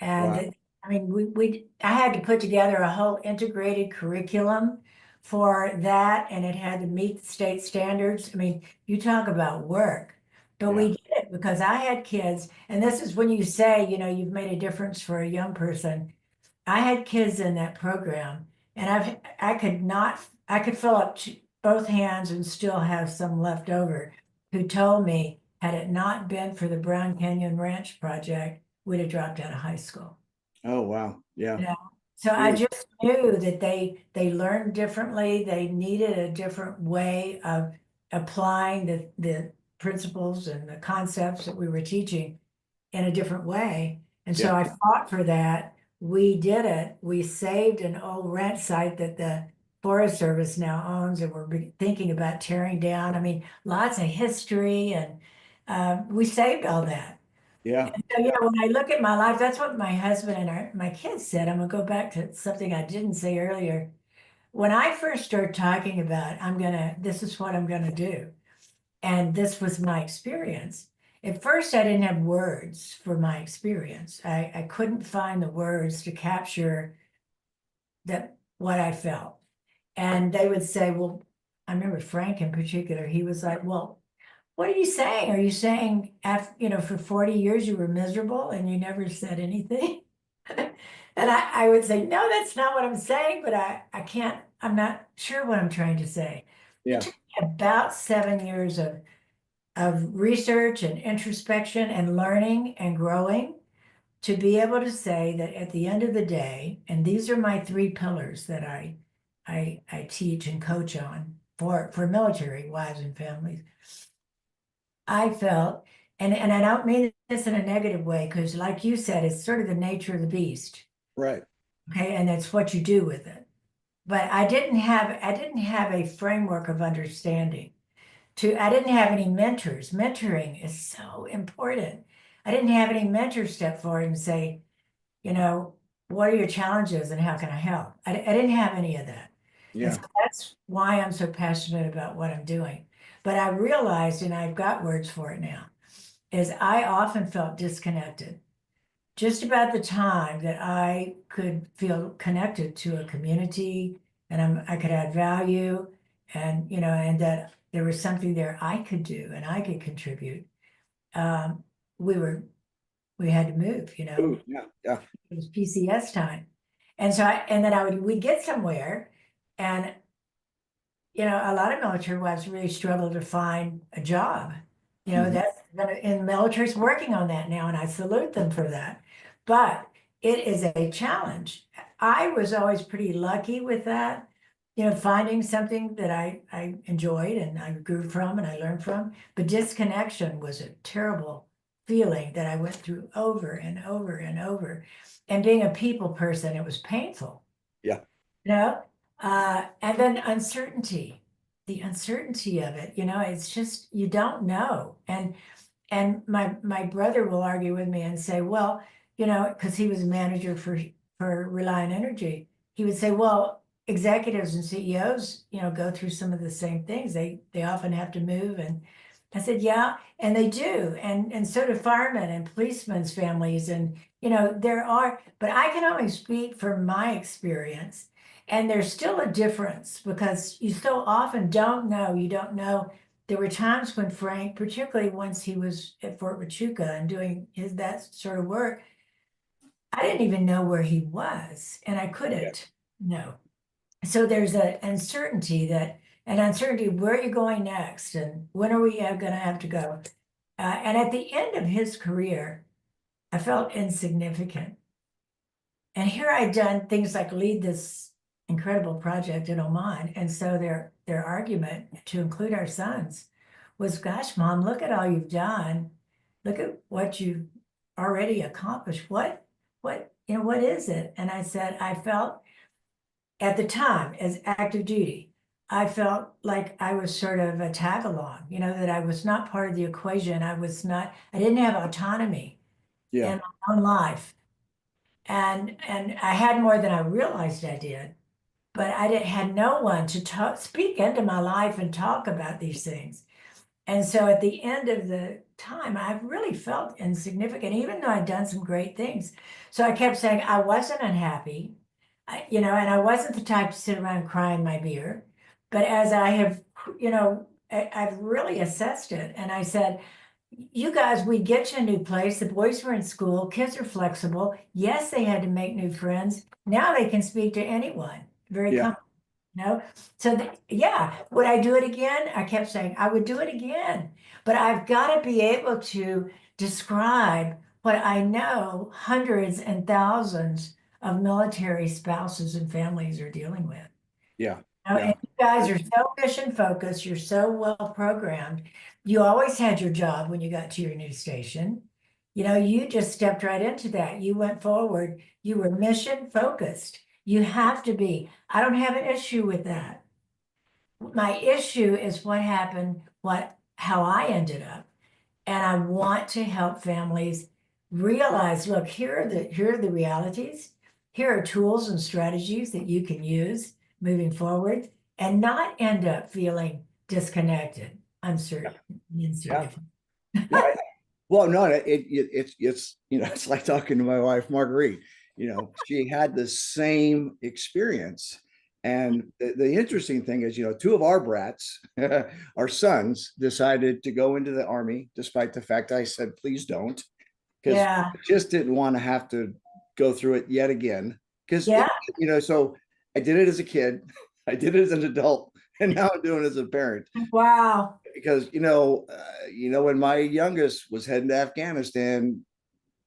Wow. And I had to put together a whole integrated curriculum for that, and it had to meet the state standards. You talk about work, but we Yeah. did it because I had kids, and this is when you say, you've made a difference for a young person. I had kids in that program, and I could fill up both hands and still have some left over, who told me, had it not been for the Brown Canyon Ranch project, we'd have dropped out of high school. Oh, wow. Yeah. You know, so I just knew that they learned differently. They needed a different way of applying the principles and the concepts that we were teaching in a different way. And so Yeah. I fought for that. We did it. We saved an old ranch site that the Forest Service now owns, and we're thinking about tearing down. Lots of history, and we saved all that. Yeah. So, when I look at my life, that's what my husband and my kids said. I'm gonna go back to something I didn't say earlier. When I first started talking about, this is what I'm gonna do. And this was my experience. At first, I didn't have words for my experience. I couldn't find the words to capture what I felt. And they would say, well, I remember Frank in particular, he was like, well, what are you saying? Are you saying after, for 40 years you were miserable and you never said anything? And I would say, no, that's not what I'm saying, but I'm not sure what I'm trying to say. Yeah. It took me about 7 years of research and introspection and learning and growing to be able to say that at the end of the day, and these are my 3 pillars that I teach and coach on for military wives and families. I felt, and I don't mean this in a negative way, because like you said, it's sort of the nature of the beast. Right. Okay, and it's what you do with it. But I didn't have a framework of understanding. I didn't have any mentors. Mentoring is so important. I didn't have any mentors step forward and say, what are your challenges and how can I help? I didn't have any of that. And Yeah. so that's why I'm so passionate about what I'm doing. But I realized, and I've got words for it now, is I often felt disconnected. Just about the time that I could feel connected to a community and I could add value and that there was something there I could do and I could contribute. Um, we had to move, Ooh, yeah. Yeah. it was PCS time. And so we'd get somewhere and a lot of military wives really struggle to find a job. Mhm. That's in the military's working on that now, and I salute them for that. But it is a challenge. I was always pretty lucky with that, finding something that I enjoyed and I grew from and I learned from. But disconnection was a terrible feeling that I went through over and over and over. And being a people person, it was painful. Yeah. You know, and then uncertainty, the uncertainty of it, it's just, you don't know. And my brother will argue with me and say, well, because he was a manager for Reliant Energy, he would say, well, executives and CEOs, go through some of the same things. They often have to move. And I said, yeah, and they do. And so do firemen and policemen's families. And, there are, but I can only speak from my experience. And there's still a difference because you so often don't know. You don't know. There were times when Frank, particularly once he was at Fort Huachuca and doing that sort of work, I didn't even know where he was, and I couldn't know. So there's an uncertainty where are you going next, and when are we going to have to go? And at the end of his career, I felt insignificant. And here I'd done things like lead this incredible project in Oman. And so their argument to include our sons was, gosh, Mom, look at all you've done. Look at what you've already accomplished. What, what is it? And I said, I felt at the time as active duty, I felt like I was sort of a tag along, that I was not part of the equation. I didn't have autonomy Yeah. in my own life. And I had more than I realized I did, but had no one to speak into my life and talk about these things. And so at the end of the time, I really felt insignificant, even though I'd done some great things. So I kept saying I wasn't unhappy, and I wasn't the type to sit around crying my beer. But as I have, I've really assessed it. And I said, you guys, we get you a new place. The boys were in school. Kids are flexible. Yes, they had to make new friends. Now they can speak to anyone. Very Yeah. comfortable. So yeah, would I do it again? I kept saying I would do it again, but I've got to be able to describe what I know hundreds and thousands of military spouses and families are dealing with. Yeah. And you guys are so mission focused, you're so well programmed. You always had your job when you got to your new station. You just stepped right into that. You went forward. You were mission focused. You have to be. I don't have an issue with that. My issue is what happened, how I ended up. And I want to help families realize, look, here are the realities. Here are tools and strategies that you can use moving forward and not end up feeling disconnected, uncertain, insignificant. Yeah. Well, no, it's it's like talking to my wife Marguerite. She had the same experience, and the interesting thing is, two of our brats, our sons, decided to go into the army, despite the fact I said please don't, because Yeah. I just didn't want to have to go through it yet again. Because Yeah. so I did it as a kid, I did it as an adult, and now I'm doing it as a parent. Wow. Because when my youngest was heading to Afghanistan,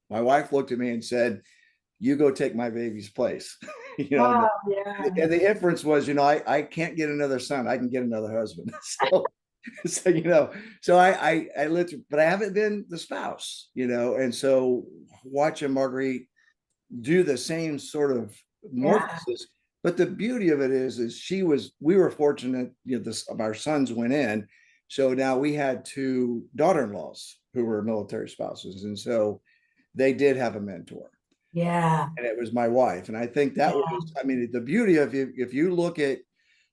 my wife looked at me and said, "You go take my baby's place." Wow. Yeah. And the inference was, I can't get another son, I can get another husband. So I lived, but I haven't been the spouse, and so watching Marguerite do the same sort of morphosis. But the beauty of it is we were fortunate, our sons went in. So now we had two daughter-in-laws who were military spouses. And so they did have a mentor. Yeah. And it was my wife. And I think that was, the beauty of it, if you look at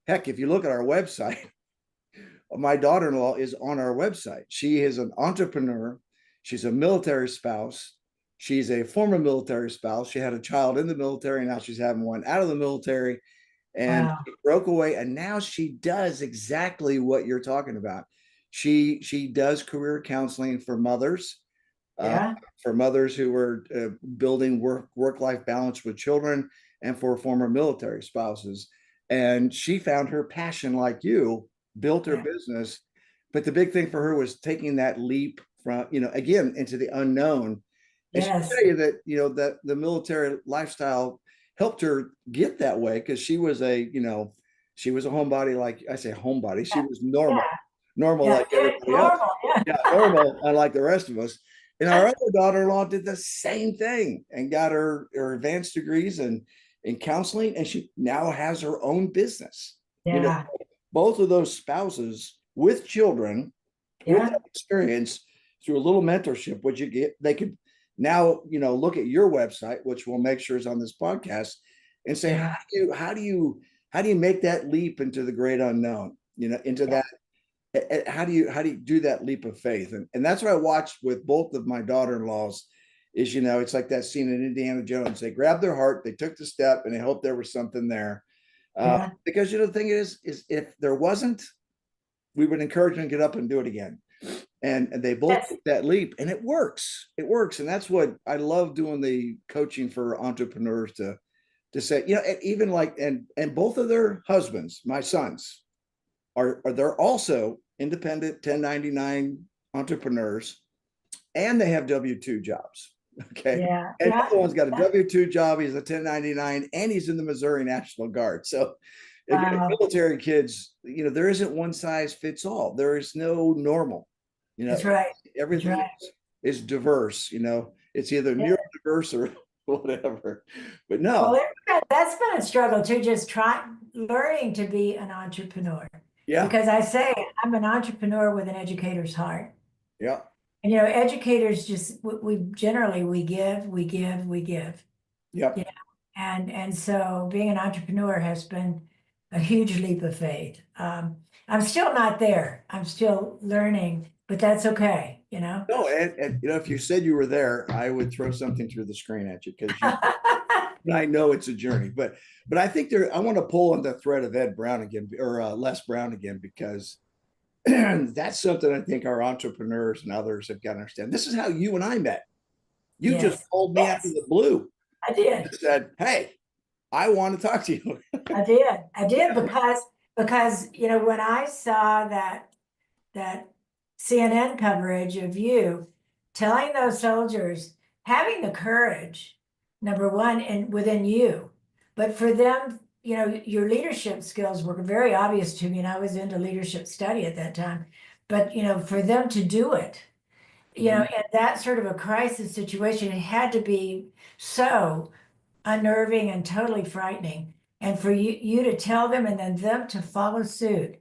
our website, my daughter-in-law is on our website. She is an entrepreneur. She's a military spouse. She's a former military spouse. She had a child in the military. Now she's having one out of the military, and she broke away. And now she does exactly what you're talking about. She does career counseling for mothers, for mothers who are building work-life balance with children, and for former military spouses. And she found her passion, like you, built her business. But the big thing for her was taking that leap from, again, into the unknown. And she'll Yes. tell you that, that the military lifestyle helped her get that way, because she was a homebody. Like I say, homebody. She was Yeah. normal Yeah. like everybody else. Normal. Yeah. Yeah, normal, unlike the rest of us. And our other daughter-in-law did the same thing and got her advanced degrees in counseling, and she now has her own business. You know, Yeah. both of those spouses with children, with Yeah. that experience, through a little mentorship, what you get, they could now, look at your website, which we'll make sure is on this podcast, and say, Yeah. how do you make that leap into the great unknown, into Yeah. that, how do you do that leap of faith? And that's what I watched with both of my daughter-in-laws. Is, it's like that scene in Indiana Jones. They grabbed their heart, they took the step, and they hoped there was something there. Yeah. Because the thing is if there wasn't, we would encourage them to get up and do it again. And they both Yes. took that leap, and it works. It works. And that's what I love doing, the coaching for entrepreneurs, to say, even like, and both of their husbands, my sons, are they're also independent 1099 entrepreneurs, and they have W-2 jobs. Okay. Yeah. And the Yeah. other one's got a Yeah. W-2 job. He's a 1099, and he's in the Missouri National Guard. So again, Wow. military kids, there isn't one size fits all. There is no normal. That's right. That's Everything right. is diverse. It's either Yeah. neurodiverse or whatever. But Well, no, that's been a struggle too, just learning to be an entrepreneur. yeah, Because I say I'm an entrepreneur with an educator's heart. yeah, And educators just we generally we give, we give, we give. yep. You know, and so being an entrepreneur has been a huge leap of faith. I'm still not there. I'm still learning, but that's okay. No, and if you said you were there, I would throw something through the screen at you, because I know it's a journey. But I think I want to pull on the thread of Ed Brown again, or Les Brown again, because that's something I think our entrepreneurs and others have got to understand. This is how you and I met. You just Yes. called me out of Yes, the blue I and did. said, "Hey, I want to talk to you." I did. I did because when I saw that CNN coverage of you telling those soldiers, having the courage, number one, and within you, but for them, your leadership skills were very obvious to me, and I was into leadership study at that time. But for them to do it, Mhm. in that sort of a crisis situation, it had to be so unnerving and totally frightening. And for you to tell them and then them to follow suit,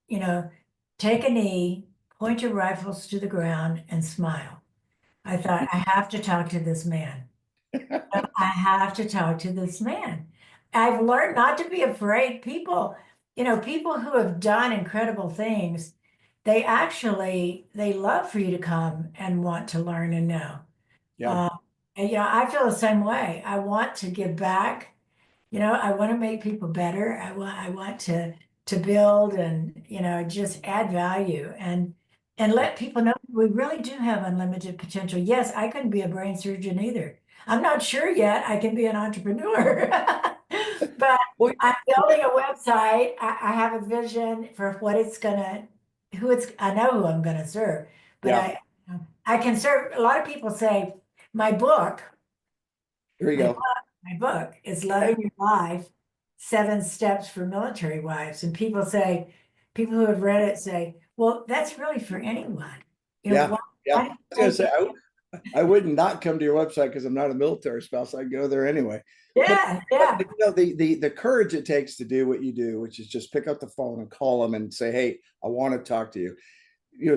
you know, take a knee, point your rifles to the ground and smile. I thought, I have to talk to this man. I have to talk to this man. I've learned not to be afraid. People who have done incredible things, they love for you to come and want to learn and know. Yeah, Uh, and I feel the same way. I want to give back. I want to make people better. I want to build and just add value and let people know we really do have unlimited potential. Yes, I couldn't be a brain surgeon either. I'm not sure yet I can be an entrepreneur, but well, I'm building a website. I have a vision for what it's gonna, I know who I'm gonna serve, but yeah. I can serve. A lot of people say my book. Here you My go. book is Loving Your Life, 7 Steps for Military Wives. And people who have read it say, well, that's really for anyone. Yeah, yeah. Why I was gonna say, I would not come to your website because I'm not a military spouse. I'd go there anyway. But, yeah, but yeah, the courage it takes to do what you do, which is just pick up the phone and call them and say, "Hey, I want to talk to you."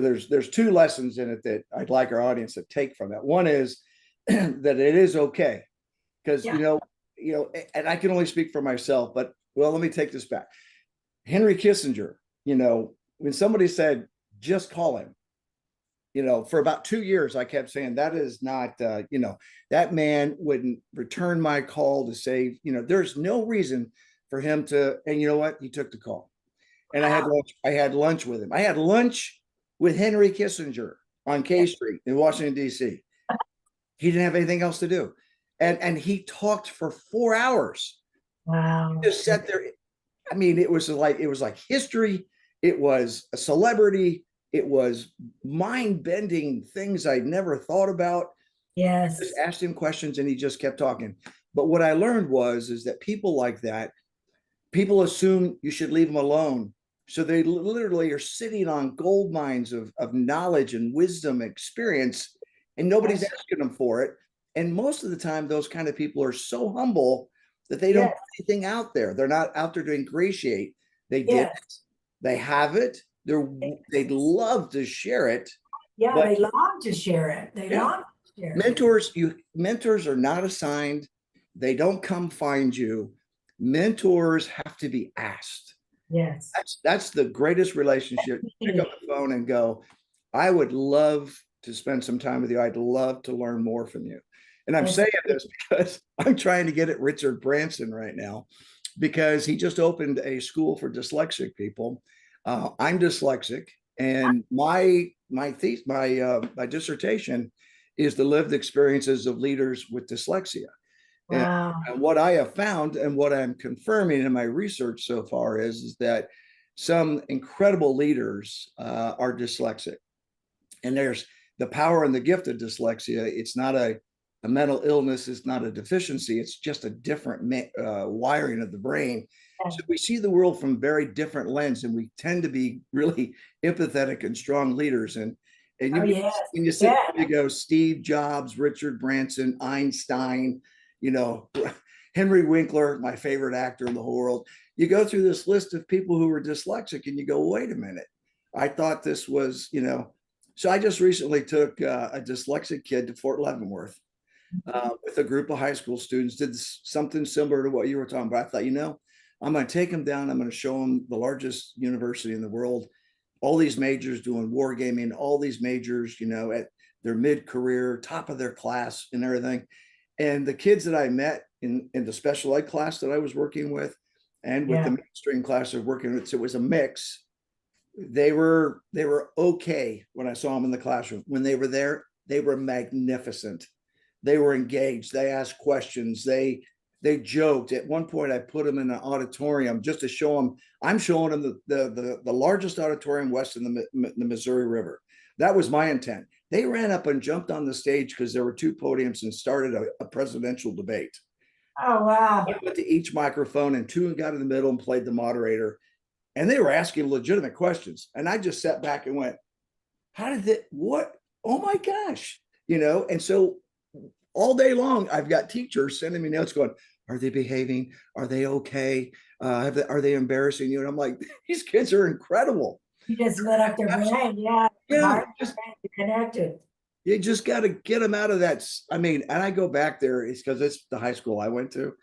There's two lessons in it that I'd like our audience to take from that. One is that it is okay, because yeah. and I can only speak for myself, but well, let me take this back. Henry Kissinger, when somebody said, "Just call him," for about 2 years, I kept saying that is not, that man wouldn't return my call to say, there's no reason for him to, and you know what? He took the call. And Wow. I had lunch with him. I had lunch with Henry Kissinger on K Street in Washington, D.C. He didn't have anything else to do. And he talked for 4 hours. He Wow. just sat there. I mean, it was like history. It was a celebrity. It was mind-bending things I'd never thought about. Just Yes. asked him questions and he just kept talking. But what I learned is that people like that, people assume you should leave them alone. So they literally are sitting on gold mines of knowledge and wisdom, experience, and nobody's Yes. asking them for it. And most of the time, those kind of people are so humble that they don't Yes. put anything out there. They're not out there to ingratiate. They get Yes. it, they have it, they'd love to share it. Yeah, But they long to share it. They yeah, long to share it. mentors are not assigned. They don't come find you. Mentors have to be asked. Yes. That's the greatest relationship. Pick up the phone and go, I would love to spend some time with you. I'd love to learn more from you. And I'm Yes. saying this because I'm trying to get at Richard Branson right now because he just opened a school for dyslexic people. I'm dyslexic, and my dissertation is the lived experiences of leaders with dyslexia. And, Wow. and what I have found and what I'm confirming in my research so far is that some incredible leaders are dyslexic. And there's the power and the gift of dyslexia. It's not a mental illness, it's not a deficiency, it's just a different wiring of the brain. So we see the world from very different lens, and we tend to be really empathetic and strong leaders. And Oh, yes. when you sit Yeah. there, you go Steve Jobs, Richard Branson, Einstein, you know, Henry Winkler, my favorite actor in the whole world. You go through this list of people who were dyslexic, and you go, wait a minute, I thought this was, So I just recently took a dyslexic kid to Fort Leavenworth with a group of high school students, did something similar to what you were talking about. I thought, I'm going to take them down. I'm going to show them the largest university in the world, all these majors doing wargaming, all these majors, at their mid-career, top of their class and everything. And the kids that I met in the special ed class that I was working with and with the mainstream class I was working with, so it was a mix. They were okay when I saw them in the classroom. When they were there, they were magnificent. They were engaged. They asked questions. They joked. At one point, I put them in an auditorium just to show them. I'm showing them the largest auditorium west of the Missouri River. That was my intent. They ran up and jumped on the stage because there were two podiums and started a presidential debate. Oh, wow. I went to each microphone, and two got in the middle and played the moderator. And they were asking legitimate questions. And I just sat back and went, how did that, what? Oh my gosh. And so all day long, I've got teachers sending me notes going, are they behaving? Are they okay? Are they embarrassing you? And I'm like, these kids are incredible. You just lit up their brain. Yeah. Yeah, Connected. you just got to get them out of that. I mean, and I go back there, it's because it's the high school I went to,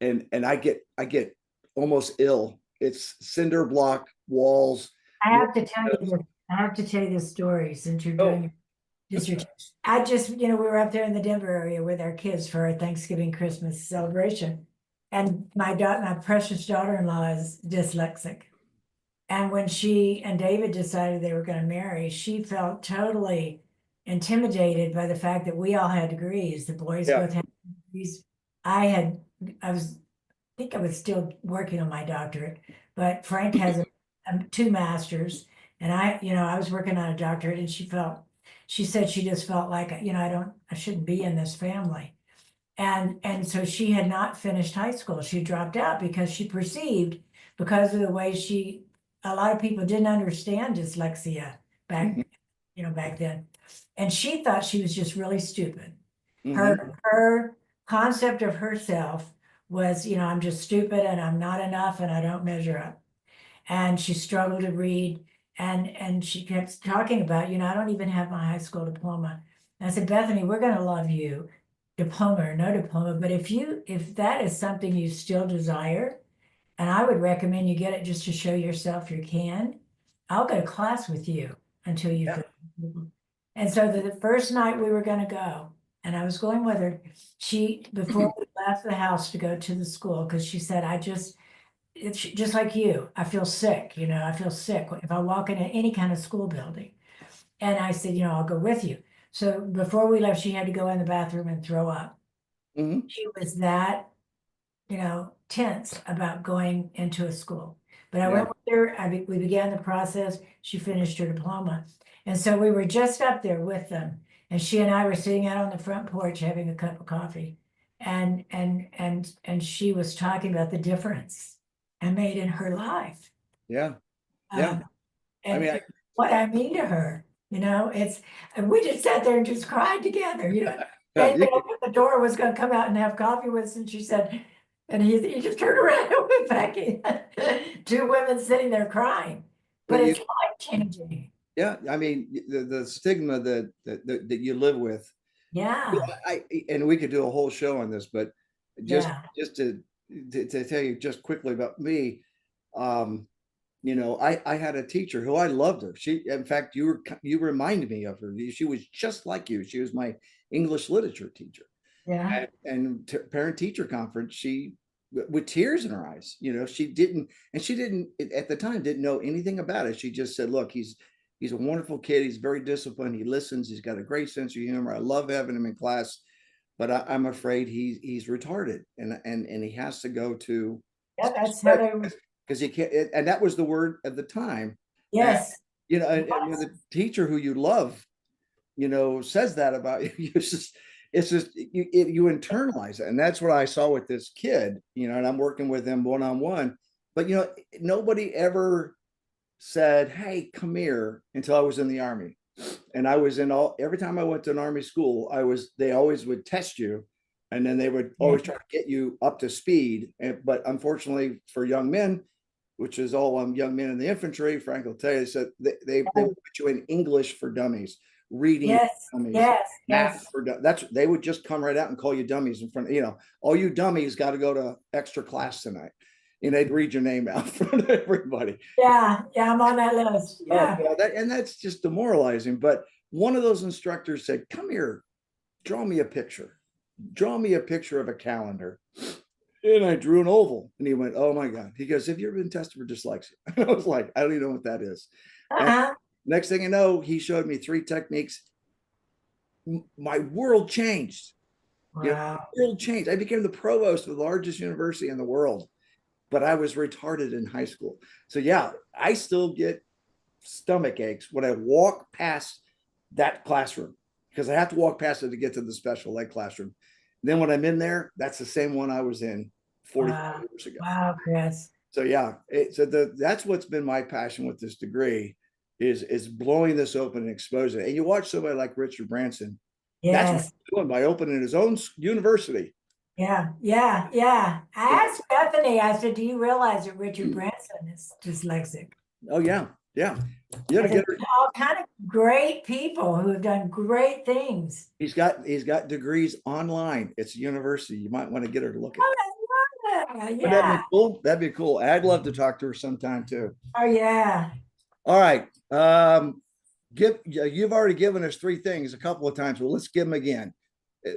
and I get almost ill. It's cinder block walls. I have to tell you this. I have to tell you this story since you're doing dissertation. I just, we were up there in the Denver area with our kids for our Thanksgiving, Christmas celebration. And my precious daughter-in-law is dyslexic. And when she and David decided they were going to marry, she felt totally intimidated by the fact that we all had degrees. The boys both had degrees. I think I was still working on my doctorate, but Frank has two masters, and I was working on a doctorate, and she said she just felt like, I shouldn't be in this family. And so she had not finished high school. She dropped out because she perceived, because of the way a lot of people didn't understand dyslexia back then. And she thought she was just really stupid. Her concept of herself was, I'm just stupid and I'm not enough and I don't measure up. And she struggled to read, and she kept talking about, I don't even have my high school diploma. And I said, Bethany, we're going to love you, diploma or no diploma, but if that is something you still desire, and I would recommend you get it just to show yourself you can, I'll go to class with you until you feel. And so the first night we were going to go, and I was going with her, before we left the house to go to the school, because she said, it's just like you, I feel sick, I feel sick if I walk into any kind of school building. And I said, I'll go with you. So before we left, she had to go in the bathroom and throw up. She was that, tense about going into a school. But I went with There, we began the process. She finished her diploma. And so we were just up there with them. And she and I were sitting out on the front porch having a cup of coffee. And she was talking about the difference I made in her life. Yeah. Yeah. Um, I mean, and what I mean to her, and we just sat there and just cried together, yeah, David opened the door, was gonna come out and have coffee with us, and she said, and he just turned around and went back in. Two women sitting there crying, but but it's life changing. yeah, I mean, the stigma that you live with, Yeah, and we could do a whole show on this, but just yeah, just to tell you just quickly about me, um, I had a teacher who I loved her. In fact, you reminded me of her. She was just like you. She was my English literature teacher. yeah, And parent teacher conference, she with tears in her eyes, she didn't at the time didn't know anything about it. She just said, look, he's a wonderful kid. He's very disciplined. He listens. He's got a great sense of humor. I love having him in class, but I'm afraid he's retarded, and he has to go to yeah, that's how they, because he can't. And that was the word at the time. And, yes, and when the teacher who you love, says that about you, it's just you internalize it. And that's what I saw with this kid, and I'm working with him one-on-one. But nobody ever said, hey, come here, until I was in the Army. And I was every time I went to an Army school, they always would test you, and then they would always try to get you up to speed. But unfortunately for young men, which is all young men in the infantry, Frank will tell you, said they would put you in English for dummies, reading yes, dummies, yes, math yes, for they would just come right out and call you dummies in front of, all you dummies got to go to extra class tonight. They'd read your name out in front of everybody. yeah, I'm on that list, Oh, yeah. well, that's just demoralizing. But one of those instructors said, come here, draw me a picture. Draw me a picture of a calendar. And I drew an oval. And he went, oh my God. He goes, have you ever been tested for dyslexia? I was like, I don't even know what that is. And next thing you know, he showed me 3 techniques. My world changed. Wow. World changed. I became the provost of the largest university in the world, but I was retarded in high school. So yeah, I still get stomach aches when I walk past that classroom, because I have to walk past it to get to the special ed classroom. And then when I'm in there, that's the same one I was in 45 Wow. years ago. Wow, Chris. So yeah, that's what's been my passion with this degree is blowing this open and exposing it. And you watch somebody like Richard Branson, that's what Yes. he's doing by opening his own university. Yeah, yeah, yeah. I asked Bethany, I said, do you realize that Richard Branson is dyslexic? Oh yeah, yeah. You gotta I said, get her. all kind of great people who have done great things. He's got degrees online. It's a university. You might want to get her to look at Oh, that. I love that. Would that be Yeah. cool? That'd be cool. I'd love to talk to her sometime too. Oh, yeah. All right. You've already given us 3 things a couple of times. Well, let's give them again.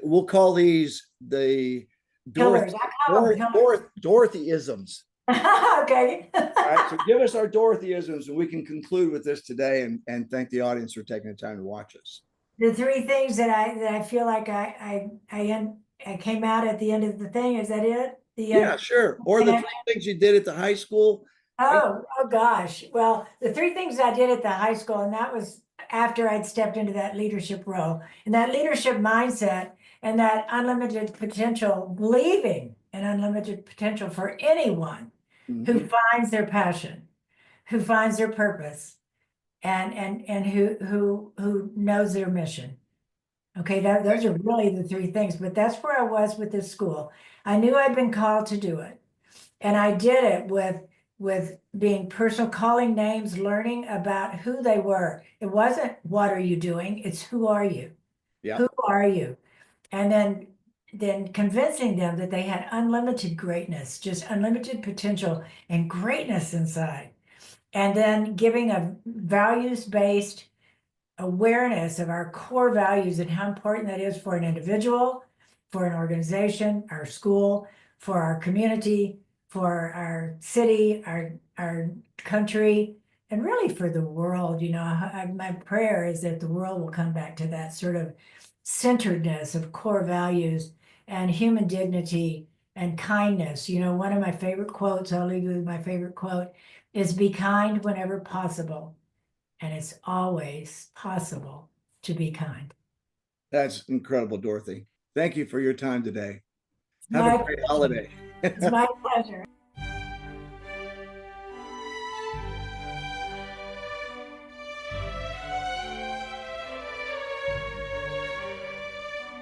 We'll call these the Pillars. I call them pillars. Dorothyisms. Okay. All right. So give us our Dorothyisms, and we can conclude with this today and thank the audience for taking the time to watch us. The 3 things that I feel like I came out at the end of the thing. Is that it? Yeah, sure. Or the 3 things you did at the high school. Oh gosh. Well, the 3 things I did at the high school, and that was after I'd stepped into that leadership role and that leadership mindset and that unlimited potential, believing in unlimited potential for anyone who finds their passion, who finds their purpose, and who knows their mission. Okay, those are really the 3 things, but that's where I was with this school. I knew I'd been called to do it. And I did it with being personal, calling names, learning about who they were. It wasn't what are you doing? It's who are you? Yeah. Who are you? And then convincing them that they had unlimited greatness, just unlimited potential and greatness inside. And then giving a values-based awareness of our core values and how important that is for an individual, for an organization, our school, for our community, for our city, our country, and really for the world. My prayer is that the world will come back to that sort of centeredness of core values and human dignity and kindness. One of my favorite quotes, I'll leave you with my favorite quote. is be kind whenever possible. And it's always possible to be kind. That's incredible, Dorothy. Thank you for your time today. Have My a great holiday. It's my pleasure.